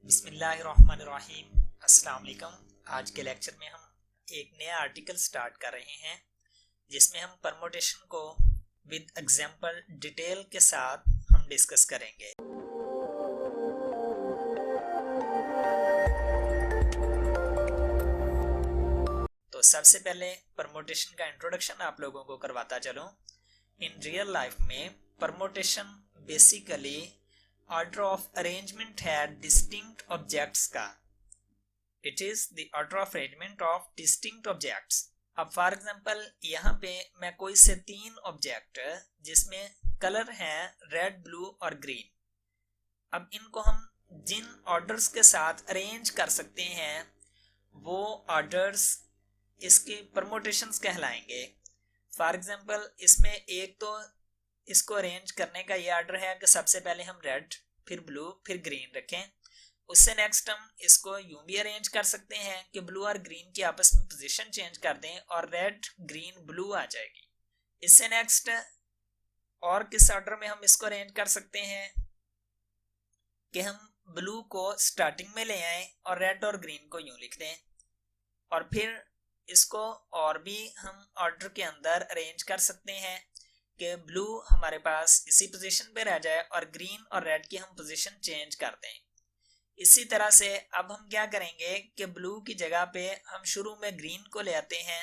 बिस्मिल्लाहिर्रहमानिर्रहीम। अस्सलाम वालेकुम। आज के लेक्चर में हम एक नया आर्टिकल स्टार्ट कर रहे हैं जिसमें हम परमुटेशन को विद एग्जांपल डिटेल के साथ हम डिस्कस करेंगे। तो सबसे पहले परमुटेशन का इंट्रोडक्शन आप लोगों को करवाता चलूं। इन रियल लाइफ में permutation basically order of arrangement है डिस्टिंक्ट ऑब्जेक्ट्स का। It is the order of arrangement of distinct objects. अब फॉर एग्जांपल यहाँ पे मैं कोई से तीन ऑब्जेक्ट जिसमें कलर है रेड, ब्लू और ग्रीन, अब इनको हम जिन ऑर्डर्स के साथ अरेंज कर सकते हैं वो ऑर्डर्स इसके परमुटेशंस कहलाएंगे। फॉर एग्जांपल इसमें एक तो इसको अरेंज करने का ये ऑर्डर है कि सबसे पहले हम रेड, फिर ब्लू, फिर ग्रीन रखें। उससे नेक्स्ट हम इसको यूं भी अरेंज कर सकते हैं कि ब्लू और ग्रीन की आपस में पोजीशन चेंज कर दें और रेड, ग्रीन, ब्लू आ जाएगी। इससे नेक्स्ट और किस ऑर्डर में हम इसको अरेंज कर सकते हैं कि हम ब्लू को स्टार्टिंग में ले आए और रेड और ग्रीन को यूं लिख दें, और फिर इसको और भी हम ऑर्डर के अंदर अरेंज कर सकते हैं कि ब्लू हमारे पास इसी पोजीशन पे रह जाए और ग्रीन और रेड की हम पोजीशन चेंज कर दें। इसी तरह से अब हम क्या करेंगे कि ब्लू की जगह पे हम शुरू में ग्रीन को ले आते हैं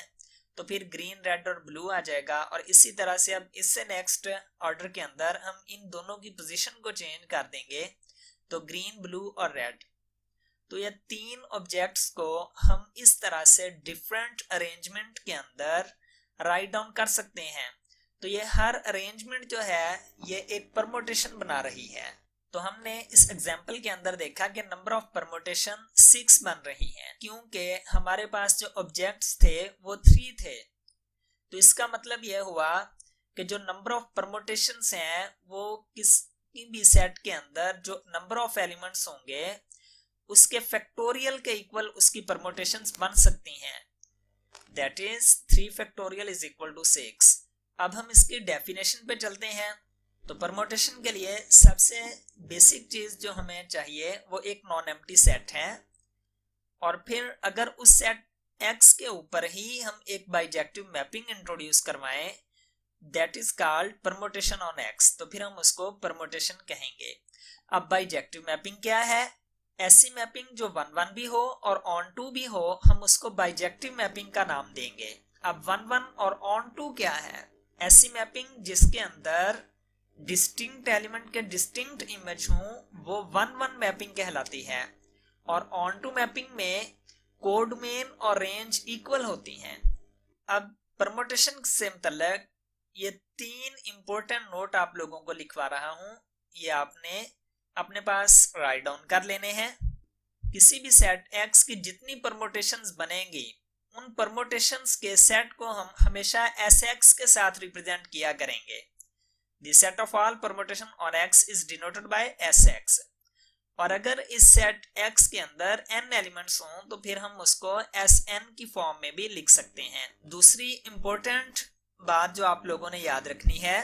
तो फिर ग्रीन, रेड और ब्लू आ जाएगा, और इसी तरह से अब इससे नेक्स्ट ऑर्डर के अंदर हम इन दोनों की पोजीशन को चेंज कर देंगे तो ग्रीन, ब्लू और रेड। तो ये तीन ऑब्जेक्ट्स को हम इस तरह से डिफरेंट अरेंजमेंट के अंदर राइट डाउन कर सकते हैं। तो ये हर अरेंजमेंट जो है ये एक परमुटेशन बना रही है। तो हमने इस एग्जांपल के अंदर देखा कि नंबर ऑफ परमुटेशन 6 बन रही हैं क्योंकि हमारे पास जो ऑब्जेक्ट्स थे वो 3 थे। तो इसका मतलब यह हुआ कि जो नंबर ऑफ परमुटेशंस हैं वो किसी भी सेट के अंदर जो नंबर ऑफ एलिमेंट्स होंगे उसके फैक्टोरियल के इक्वल उसकी परमुटेशंस बन सकती हैं। That is 3 factorial is equal to 6। अब हम इसकी डेफिनेशन पे चलते हैं। तो परमुटेशन के लिए सबसे बेसिक चीज जो हमें चाहिए वो एक नॉन एम्प्टी सेट है, और फिर अगर उस सेट X के ऊपर ही हम एक बाइजेक्टिव मैपिंग इंट्रोड्यूस करवाएं that is called permutation on X, तो फिर हम उसको परमुटेशन कहेंगे। अब बाइजेक्टिव मैपिंग क्या है? ऐसी मैपिंग जो 1-1 भी हो और ऑन टू भी हो, हम उसको बाइजेक्टिव मैपिंग का नाम देंगे। अब 1-1 और ऑन टू क्या है? ऐसी मैपिंग जिसके अंदर डिस्टिंक्ट एलिमेंट के डिस्टिंक्ट इमेज हो वो 1-1 मैपिंग कहलाती है, और ऑन टू मैपिंग में कोडमेन और रेंज इक्वल होती हैं। अब परमुटेशन से मुतल्लिक ये 3 इंपॉर्टेंट नोट आप लोगों को लिखवा रहा हूं, ये आपने अपने पास राइट डाउन कर लेने हैं। किसी भी सेट X की जितनी परमुटेशंस बनेंगी उन परमुटेशंस के सेट को हम हमेशा SX के साथ रिप्रेजेंट किया करेंगे। The set of all permutation on X is denoted by SX। और अगर इस सेट X के अंदर n एलिमेंट्स हों तो फिर हम उसको Sn की फॉर्म में भी लिख सकते हैं। दूसरी इंपॉर्टेंट बात जो आप लोगों ने याद रखनी है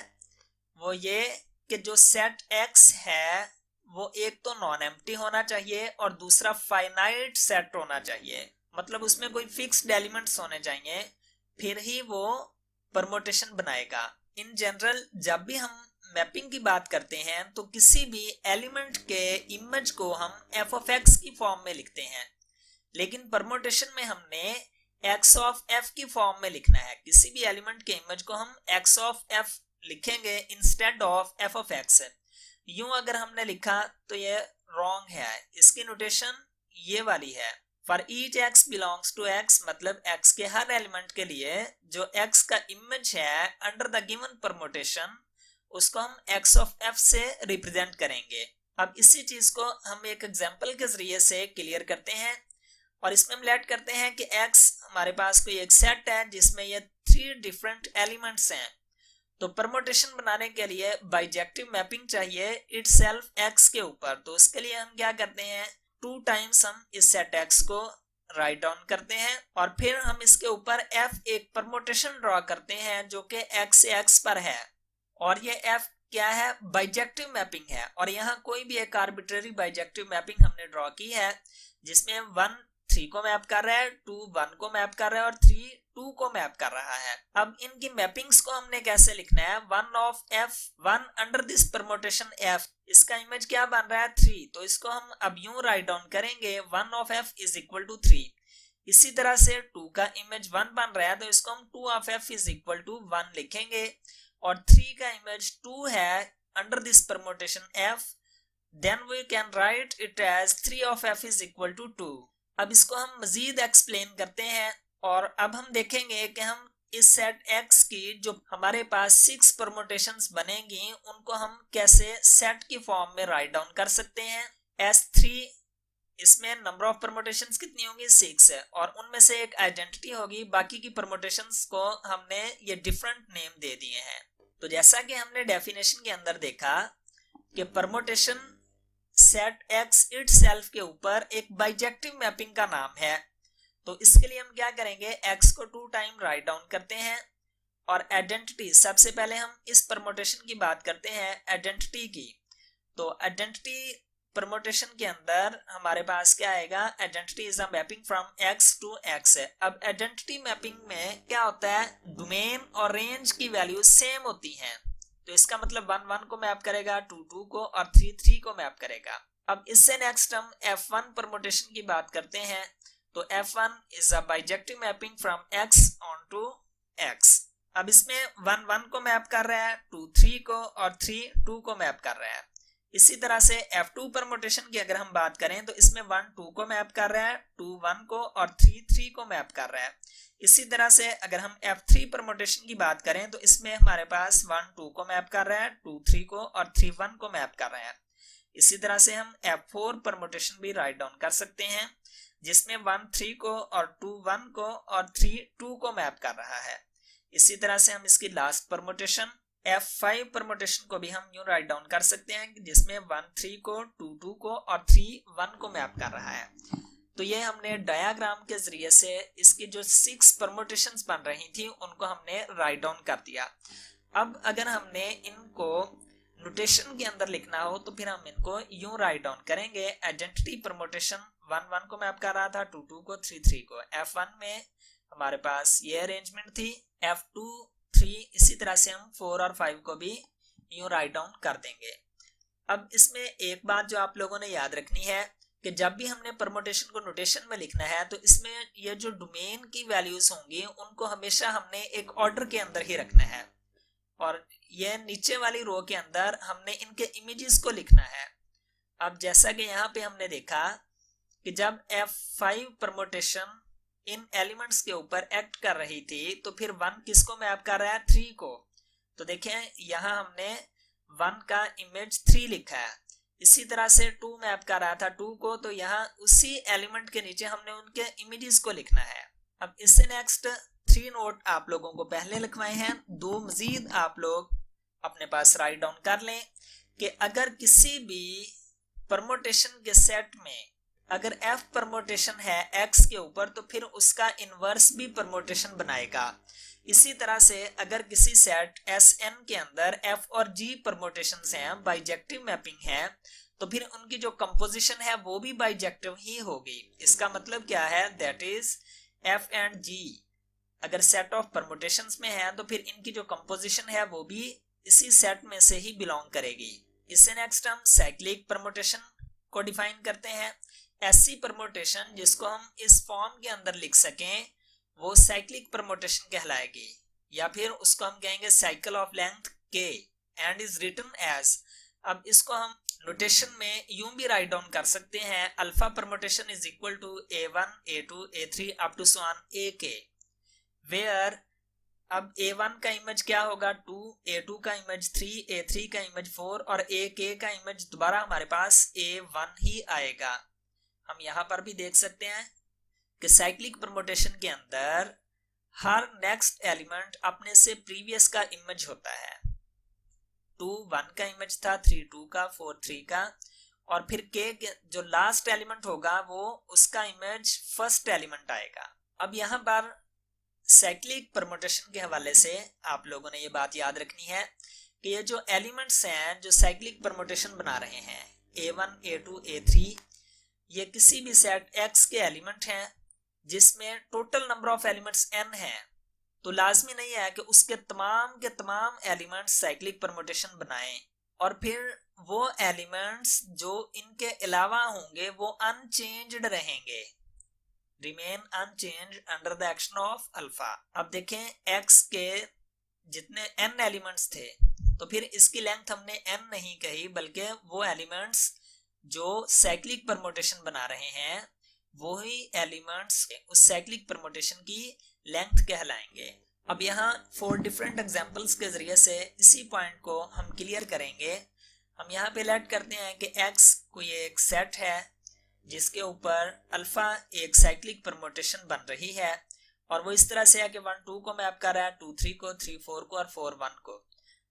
वो ये कि जो सेट X है वो एक तो नॉन एम्प्टी होना चाहिए और दूसरा फाइनाइट सेट होना चाहिए, मतलब उसमें कोई फिक्स्ड एलिमेंट्स होने चाहिए, फिर ही वो परमुटेशन बनाएगा। इन जनरल जब भी हम मैपिंग की बात करते हैं तो किसी भी एलिमेंट के इमेज को हम f of x की फॉर्म में लिखते हैं, लेकिन परमुटेशन में हमने x of f की फॉर्म में लिखना है। किसी भी एलिमेंट के इमेज को हम x of f लिखेंगे instead of f of x। यूं अगर हमने लिखा तो ये रॉन्ग है, इसकी नोटेशन ये वाली है। For each x belongs to x, मतलब x के हर एलिमेंट के लिए जो x का इमेज है अंडर द गिवन परमुटेशन उसको हम x of f से रिप्रेजेंट करेंगे। अब इसी चीज को हम एक एग्जांपल के जरिए से क्लियर करते हैं, और इसमें हम लेट करते हैं कि x हमारे पास कोई एक सेट है जिसमें ये 3 डिफरेंट एलिमेंट्स हैं। तो परमुटेशन बनाने के लिए बाइजेक्टिव मैपिंग चाहिए इटसेल्फ x के ऊपर। तो उसके लिए हम क्या करते हैं, 2 टाइम्स हम इस सेट X को राइट डाउन करते हैं और फिर हम इसके ऊपर F एक परमुटेशन ड्रॉ करते हैं जो कि X से X पर है, और ये F क्या है, बाइजेक्टिव मैपिंग है, और यहाँ कोई भी एक आर्बिट्रेरी बाइजेक्टिव मैपिंग हमने ड्रॉ की है जिसमें 1 3 को मैप कर रहा है, 2 1 को मैप कर रहा है और 3 2 को मैप कर रहा है। अब इनकी मैपिंग्स को हमने कैसे लिखना है, 1 of f1 under this permutation f, इसका इमेज क्या बन रहा है 3, तो इसको हम अब यूं राइट डाउन करेंगे 1 of f is equal to 3। इसी तरह से 2 का इमेज 1 बन रहा है तो इसको हम 2 of f is equal to 1 लिखेंगे, और 3 का इमेज 2 है under this permutation f, then we can write it as 3 of f is equal to 2। अब इसको हम मजीद एक्सप्लेन करते हैं, और अब हम देखेंगे कि हम इस सेट x की जो हमारे पास 6 परमोटेशंस बनेंगी उनको हम कैसे सेट की फॉर्म में राइट डाउन कर सकते हैं। S3 इसमें नंबर ऑफ परमोटेशंस कितनी होंगी 6 है, और उनमें से एक आइडेंटिटी होगी, बाकी की परमोटेशंस को हमने ये डिफरेंट नेम दे दिए हैं। तो जैसा कि हमने डेफिनेशन के अंदर देखा कि परमोटेशन सेट x इटसेल्फ के ऊपर एक बाइजेक्टिव मैपिंग का नाम है, तो इसके लिए हम क्या करेंगे, x को 2 टाइम राइट डाउन करते हैं, और आइडेंटिटी सबसे पहले हम इस परमोटेशन की बात करते हैं आइडेंटिटी की। तो आइडेंटिटी परमोटेशन के अंदर हमारे पास क्या आएगा, identity is a mapping from x to x है। अब आइडेंटिटी मैपिंग में क्या होता है, डोमेन और रेंज की वैल्यू सेम होती हैं, तो इसका मतलब 1 1 को मैप करेगा, 2 2 को और 3 3 को मैप करेगा। अब इससे नेक्स्ट हम f1 परमोटेशन की बात करते हैं, तो f1 is a bijective mapping from x onto x। अब इसमें 1 1 को मैप कर रहा है, 2 3 को और 3 2 को मैप कर रहा है। इसी तरह से f2 परमोटेशन की अगर हम बात करें तो इसमें 1 2 को मैप कर रहा है, 2 1 को और 3 3 को मैप कर रहा है। इसी तरह से अगर हम f3 परमोटेशन की बात करें तो इसमें हमारे पास 1 2 को मैप कर रहा है, 2 3 को और 3 1 को मैप कर रहा है। इसी तरह से हम f4 परमोटेशन भी राइट डाउन कर सकते हैं जिसमें 1 3 को और 2 1 को और 3 2 को मैप कर रहा है। इसी तरह से हम इसकी लास्ट परमोटेशन f5 परमोटेशन को भी हम यूं राइट डाउन कर सकते हैं जिसमें 1 3 को, 2 2 को और 3 1 को मैप कर रहा है। तो ये हमने डायग्राम के जरिए से इसकी जो 6 परमोटेशंस बन रही थी उनको हमने राइट डाउन कर दिया। अब अगर हमने इनको नोटेशन के अंदर लिखना हो तो फिर हम इनको यूं राइट डाउन करेंगे, आइडेंटिटी परमोटेशन 1 1 को मैप कर रहा था, 2 2 को, 3 3 को। f1 में हमारे पास ये अरेंजमेंट थी, f2 3, इसी तरह से हम 4 और 5 को भी यूं राइट डाउन कर देंगे। अब इसमें एक बात जो आप लोगों ने याद रखनी है कि जब भी हमने परमोटेशन को नोटेशन में लिखना है तो इसमें ये जो डोमेन की वैल्यूज होंगी उनको हमेशा हमने एक ऑर्डर के अंदर ही रखना है, और ये नीचे वाली रो के अंदर हमने इनके इमेजेस को लिखना है। अब जैसा कि यहाँ पे हमने देखा कि जब f5 परमोटेशन इन एलिमेंट्स के ऊपर एक्ट कर रही थी तो फिर 1 किसको मैप कर रहा है, 3 को। तो देखें यहाँ हमने 1 का इमेज 3 लिखा है, इसी तरह से 2 मैप कर रहा था 2 को, तो यहाँ उसी एलिमेंट के नीचे हमने उनके इमेजेस को लिखना है। अब इससे नेक्स्ट 3 नोट आप लोगों को पहले लिखवाए हैं, 2 मजीद आप लोग अपने पास राइट डाउन कर लें कि अगर किसी भी परमोटेशन के सेट में अगर f परमोटेशन है x के ऊपर तो फिर उसका इनवर्स भी परमोटेशन बनाएगा। इसी तरह से अगर किसी सेट Sn के अंदर f और g परमोटेशंस हैं, बाइजेक्टिव मैपिंग है, तो फिर उनकी जो कंपोजिशन है वो भी बाइजेक्टिव ही होगी। इसका मतलब क्या है, that is f and g अगर सेट ऑफ परमोटेशंस में है तो फिर इनकी जो कंपोजिशन है वो भी इसी सेट में से ही बिलोंग करेगी। इससे नेक्स्ट हम साइक्लिक परमोटेशन को डिफाइन करते हैं। ऐसी परमोटेशन जिसको हम इस फॉर्म के अंदर लिख सकें वो साइक्लिक परमोटेशन कहलाएगी, या फिर उसको हम कहेंगे cycle of length k and is written as. अब इसको हम नोटेशन में यूं भी राइट डाउन कर सकते हैं, alpha permutation is equal to a1 a2 a3 up to so on ak, where अब a1 का इमेज क्या होगा 2, a2 का इमेज 3, a3 का इमेज 4 और ak का इमेज दोबारा हमारे पास a1 ही आएगा। हम यहाँ पर भी देख सकते हैं कि साइक्लिक परमोटेशन के अंदर हर नेक्स्ट एलिमेंट अपने से प्रीवियस का इमेज होता है। 2 1 का इमेज था, 3 2 का, 4 3 का, और फिर k जो लास्ट एलिमेंट होगा वो उसका इमेज फर्स्ट एलिमेंट आएगा। अब यहाँ पर साइक्लिक परमोटेशन के हवाले से आप लोगों ने ये बात याद रखनी है कि ये जो एलिमेंट्स हैं जो साइक्लिक परमुटेशन बना रहे हैं A1, A2, A3, ये किसी भी सेट X के एलिमेंट हैं जिसमें total number of elements n हैं, तो लाजमी नहीं है कि उसके तमाम के तमाम एलिमेंट्स साइक्लिक परमुटेशन बनाएं और फिर वो एलिमेंट्स जो इनके अलावा होंगे वो अनचेंज्ड रहेंगे, remain unchanged under the action of alpha. अब देखें x के जितने n एलिमेंट्स थे तो फिर इसकी लेंथ हमने n नहीं कही बल्कि वो एलिमेंट्स जो साइक्लिक परमुटेशन बना रहे हैं वही एलिमेंट्स उस साइक्लिक परमुटेशन की लेंथ कहलाएंगे। अब यहाँ 4 डिफरेंट एग्जांपल्स के जरिए से इसी पॉइंट को हम क्लियर करेंगे। हम यहाँ पे लेट करते हैं कि x कोई एक सेट है जिसके ऊपर अल्फा एक साइक्लिक परमुटेशन बन रही है और वो इस तरह से है कि 1 2 को मैप कर रहा है, 2 3 को, 3 4 को और 4 1 को।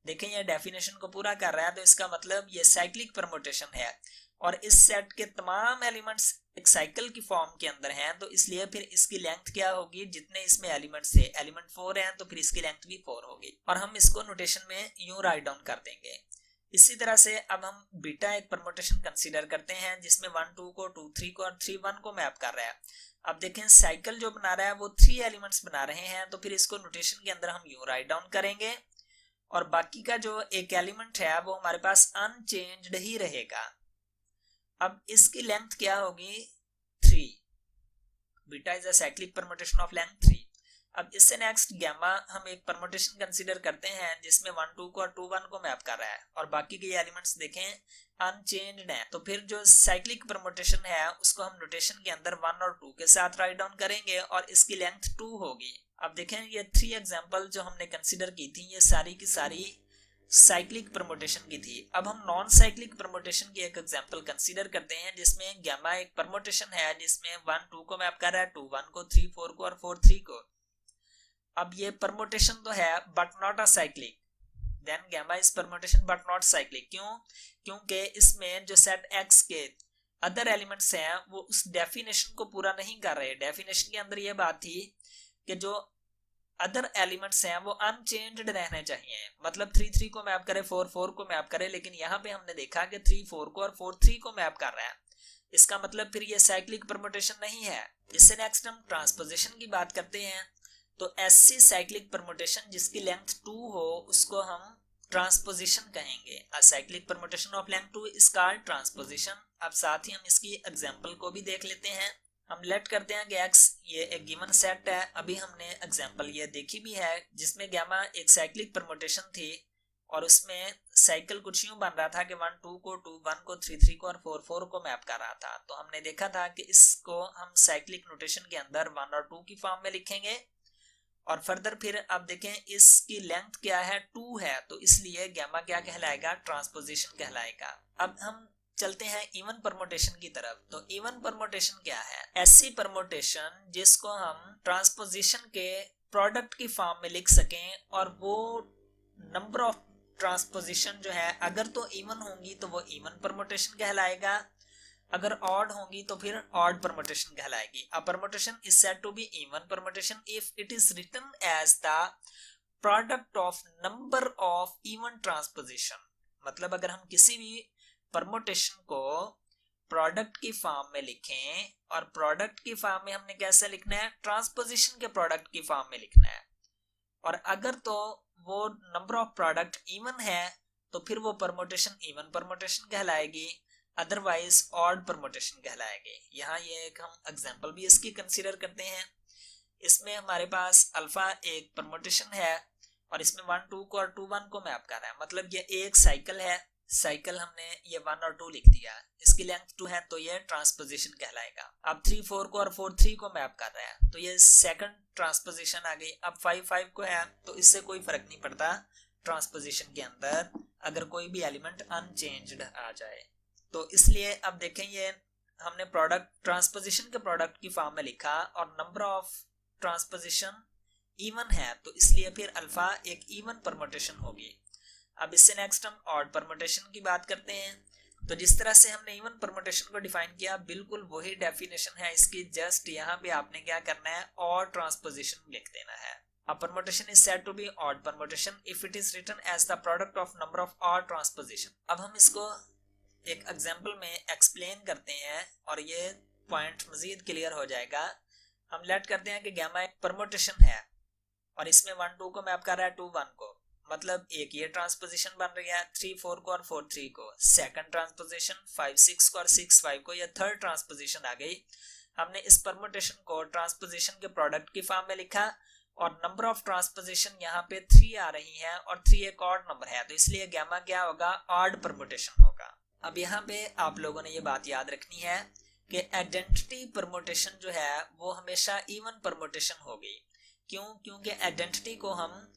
देखें ये डेफिनेशन को पूरा कर रहा है तो इसका मतलब ये साइक्लिक परमुटेशन है और इस सेट के तमाम एलिमेंट्स एक साइकिल की फॉर्म के अंदर हैं, तो इसलिए फिर इसकी लेंथ क्या होगी, जितने इसमें एलिमेंट्स थे, एलिमेंट 4 हैं तो फिर इसकी लेंथ भी 4 होगी और हम इसको नोटेशन में यूं राइट डाउन कर देंगे। इसी तरह से अब हम बीटा एक परमुटेशन कंसीडर करते हैं जिसमें 1 2 को, 2 3 को और 3 1 को मैप कर रहा है। अब देखें साइकिल जो बना रहा है वो 3 एलिमेंट्स बना रहे हैं तो फिर इसको नोटेशन के अंदर हम यूं राइट डाउन करेंगे और बाकी का जो एक एलिमेंट है वो हमारे पास अनचेंज्ड ही रहेगा। अब इसकी लेंथ क्या होगी, 3। Beta is a cyclic permutation of length 3। अब इससे नेक्स्ट गैमा हम एक परमुटेशन कंसीडर करते हैं जिसमें 1 2 को और 2 1 को मैप कर रहा है और बाकी के एलिमेंट्स देखें अनचेंज्ड हैं, तो फिर जो साइक्लिक परमुटेशन है उसको हम नोटेशन के अंदर 1 और 2 के साथ राइट डाउन करेंगे और इसकी लेंथ 2 होगी। अब देखें ये 3 एग्जांपल जो हमने कंसीडर की थी ये सारी की सारी साइक्लिक परमुटेशन की थी। अब हम नॉन साइक्लिक परमुटेशन की एक एग्जांपल कंसीडर करते हैं जिसमें गैमा एक परमुटेशन है जिसमें 1 2 को मैप कर रहा है, 2 1 को, 3 4 को और 4 3 को। अब ये परमुटेशन तो है but not a cyclic, then gamma is permutation but not cyclic. क्यों? क्योंकि इसमें जो सेट x के अदर एलिमेंट्स हैं वो उस डेफिनेशन को पूरा नहीं कर रहे। डेफिनेशन के अंदर ये बात थी कि जो अदर एलिमेंट्स हैं वो अनचेंज्ड रहने चाहिए, मतलब 3 3 को मैप करे, 4 4 को मैप करे, लेकिन यहाँ पे हमने देखा कि 3 4 को और 4 3 को मैप कर रहा है। इसका मतलब फिर ये साइक्लिक परमुटेशन नहीं है। इससे नेक्स्ट हम ट्रांसपोजिशन की बात करते हैं तो ऐसी साइक्लिक परमुटेशन जिसकी लेंथ 2 हो उसको हम ट्रांसपोजिशन कहेंगे। A cyclic permutation of length 2 is called transposition. अब साथ ही हम इसकी एग्जांपल को भी देख लेते हैं। हम लेट करते हैं कि x ये एक गिवन सेट है। अभी हमने एग्जांपल ये देखी भी है जिसमें गैमा एक साइक्लिक परमुटेशन थी और उसमें साइकिल कुछ यूं बन रहा था कि 1 2 को, 2 1 को, 3 3 को और 4 4 को मैप कर रहा था। तो हमने देखा था कि इसको हम साइक्लिक नोटेशन के अंदर 1 और 2 की फॉर्म में लिखेंगे और फर्दर फिर अब देखें इसकी लेंथ क्या है, 2 है, तो इसलिए गैमा क्या कहलाएगा, ट्रांसपोजिशन कहलाएगा। अब हम चलते हैं इवन परमुटेशन की तरफ। तो इवन परमुटेशन क्या है, ऐसी परमुटेशन जिसको हम ट्रांसपोजिशन के प्रोडक्ट की फॉर्म में लिख सकें और वो नंबर ऑफ ट्रांसपोजिशन जो है अगर तो इवन होंगी तो वो इवन परमुटेशन कहलाएगा, अगर ऑड होंगी तो फिर ऑड परमुटेशन कहलाएगी। A permutation is said to be even permutation if it is written as the product of number of even transposition. मतलब अगर हम किसी भी परमुटेशन को प्रोडक्ट की फॉर्म में लिखें और प्रोडक्ट की फॉर्म में हमने कैसे लिखना है, ट्रांसपोजिशन के प्रोडक्ट की फॉर्म में लिखना है, और अगर तो वो नंबर ऑफ प्रोडक्ट इवन है तो फिर वो परमुटेशन इवन परमुटेशन कहलाएगी, अदरवाइज ऑड परमुटेशन कहलाएगी। यहाँ ये एक हम एग्जांपल भी इसकी कंसीडर करते हैं। इसमें हमारे पास अल्फा एक परमुटेशन है और इसमें 1 2 को और 2 1 को मैप कर रहा है, मतलब ये एक साइकिल है। साइकिल हमने ये 1 और 2 लिख दिया, इसकी लेंथ 2 है तो ये ट्रांसपोजिशन कहलाएगा। अब 3 4 को और 4 3 को मैप कर रहा है तो ये सेकंड ट्रांसपोजिशन आ गई। अब 5 5 को है तो इससे कोई फर्क नहीं पड़ता ट्रांसपोजिशन के अंदर अगर कोई भी एलिमेंट अनचेंज्ड आ जाए। तो इसलिए अब देखें ये हमने प्रोडक्ट ट्रांसपोजिशन के प्रोडक्ट की फॉर्म में लिखा और नंबर ऑफ ट्रांसपोजिशन इवन है तो इसलिए फिर अल्फा एक इवन परमुटेशन होगी। अब इससे नेक्स्ट हम ऑड परमुटेशन की बात करते हैं। तो जिस तरह से हमने इवन परमुटेशन को डिफाइन किया बिल्कुल वही डेफिनेशन है इसकी, जस्ट यहाँ पे आपने क्या करना है, ऑड ट्रांसपोजिशन लिख देना है। A permutation is said to be odd permutation if it is written as the product of number of odd transposition. अब हम इसको एक एग्जांपल में एक्सप्लेन करते हैं और ये पॉइंट मजीद क्लियर हो जाएगा। हम लेट करते हैं कि गामा एक परमुटेशन है और इसमें 1 2 को मैप कर रहा है 2 1 को, मतलब एक ये ट्रांसपोजिशन बन रही है 3 4 को और 4 3 को, सेकंड ट्रांसपोजिशन 5 6 को और 6 5 को, या थर्ड ट्रांसपोजिशन आ गई। हमने इस परमुटेशन को ट्रांसपोजिशन के प्रोडक्ट की फॉर्म में लिखा और नंबर ऑफ ट्रांसपोजिशन यहाँ पे 3 आ रही है और 3 एक ऑड नंबर है, तो इसलिए गामा क्या होगा, ऑड परमुटेशन होगा। अब यहाँ पे आप लोगों ने ये बात याद रखनी है कि आइडेंटिटी परमुटेशन जो है वो हमेशा इवन परमुटेशन होगी। क्यों? क्योंकि आइडेंटिटी को हम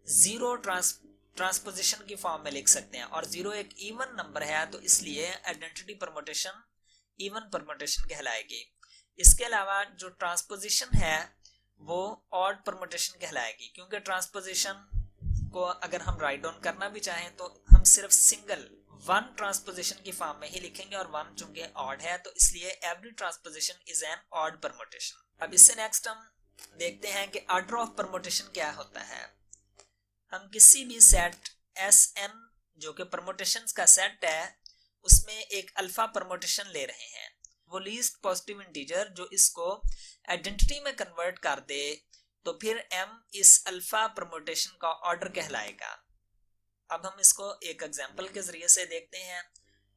जीरो ट्रांसपोजिशन की फॉर्म में लिख सकते हैं और जीरो एक इवन नंबर है, तो इसलिए आइडेंटिटी परमुटेशन इवन परमुटेशन कहलाएगी। इसके अलावा जो ट्रांसपोजिशन है वो ऑड परमुटेशन कहलाएगी, क्योंकि ट्रांसपोजिशन को अगर हम राइट डाउन करना भी चाहें तो हम सिर्फ सिंगल 1 ट्रांसपोजिशन की फॉर्म में ही लिखेंगे और 1 चूंकि ऑड है तो इसलिए every transposition is an odd permutation. अब इससे नेक्स्ट हम देखते हैं कि ऑर्डर ऑफ परमुटेशन क्या होता है। हम किसी भी सेट Sn जो कि परमुटेशंस का सेट है उसमें एक अल्फा परमुटेशन ले रहे हैं, वो लीस्ट पॉजिटिव इंटीजर जो इसको आइडेंटिटी में कन्वर्ट कर दे तो फिर m इस अल्फा परमुटेशन का ऑर्डर कहलाएगा। अब हम इसको एक एग्जांपल के जरिए से देखते हैं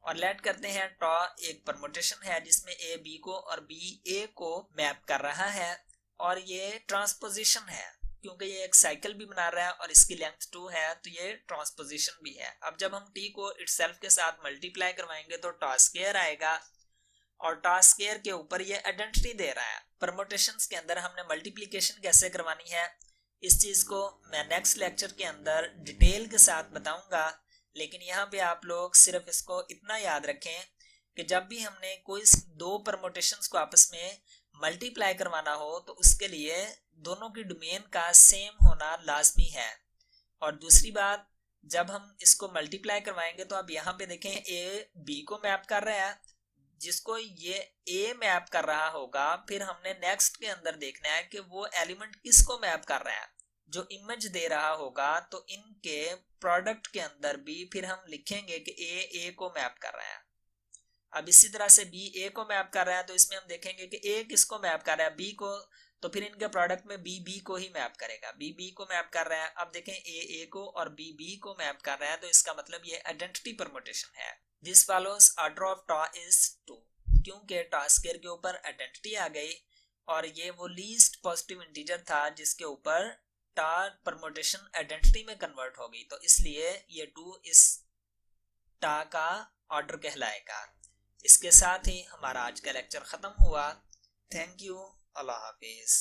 और लेट करते हैं टॉ एक परमुटेशन है जिसमें a b को और b a को मैप कर रहा है और ये ट्रांसपोजिशन है क्योंकि ये एक साइकिल भी बना रहा है और इसकी लेंथ 2 है, तो ये ट्रांसपोजिशन भी है। अब जब हम t को इटसेल्फ के साथ मल्टीप्लाई करवाएंगे तो टॉ स्क्वायर आएगा और टॉ स्क्वायर के ऊपर ये आइडेंटिटी दे रहा है। परमुटेशंस के अंदर हमने मल्टीप्लिकेशन कैसे करवानी है इस चीज को मैं नेक्स्ट लेक्चर के अंदर डिटेल के साथ बताऊंगा, लेकिन यहाँ पे आप लोग सिर्फ इसको इतना याद रखें कि जब भी हमने कोई 2 परमुटेशंस को आपस में मल्टीप्लाई करवाना हो तो उसके लिए दोनों की डोमेन का सेम होना लाजमी है। और दूसरी बात, जब हम इसको मल्टीप्लाई करवाएंगे तो अब यहाँ पे देखें a b को मैप कर रहा है, जिसको ये a मैप कर रहा होगा फिर हमने नेक्स्ट के अंदर देखना है कि वो एलिमेंट किसको मैप कर रहा है, जो इमेज दे रहा होगा तो इनके प्रोडक्ट के अंदर भी फिर हम लिखेंगे कि a को मैप कर रहा है। अब इसी तरह से b a को मैप कर रहा है तो इसमें हम देखेंगे कि a किसको मैप कर रहा है, b को, तो फिर इनके प्रोडक्ट में b को ही मैप करेगा, b को मैप कर रहा है। अब देखें a को और b को मैप कर रहा है तो इसका मतलब ये आइडेंटिटी परमुटेशन है। This follows order of toe is 2, क्योंकि टॉ स्क्वायर के ऊपर आइडेंटिटी आ गई और ये वो लीस्ट पॉजिटिव इंटीजर था जिसके ऊपर टॉ परमुटेशन आइडेंटिटी में कन्वर्ट हो गई, तो इसलिए ये 2 इस टॉ का ऑर्डर कहलाएगा। इसके साथ ही हमारा आज का लेक्चर खत्म हुआ। Thank you, Allah Hafiz.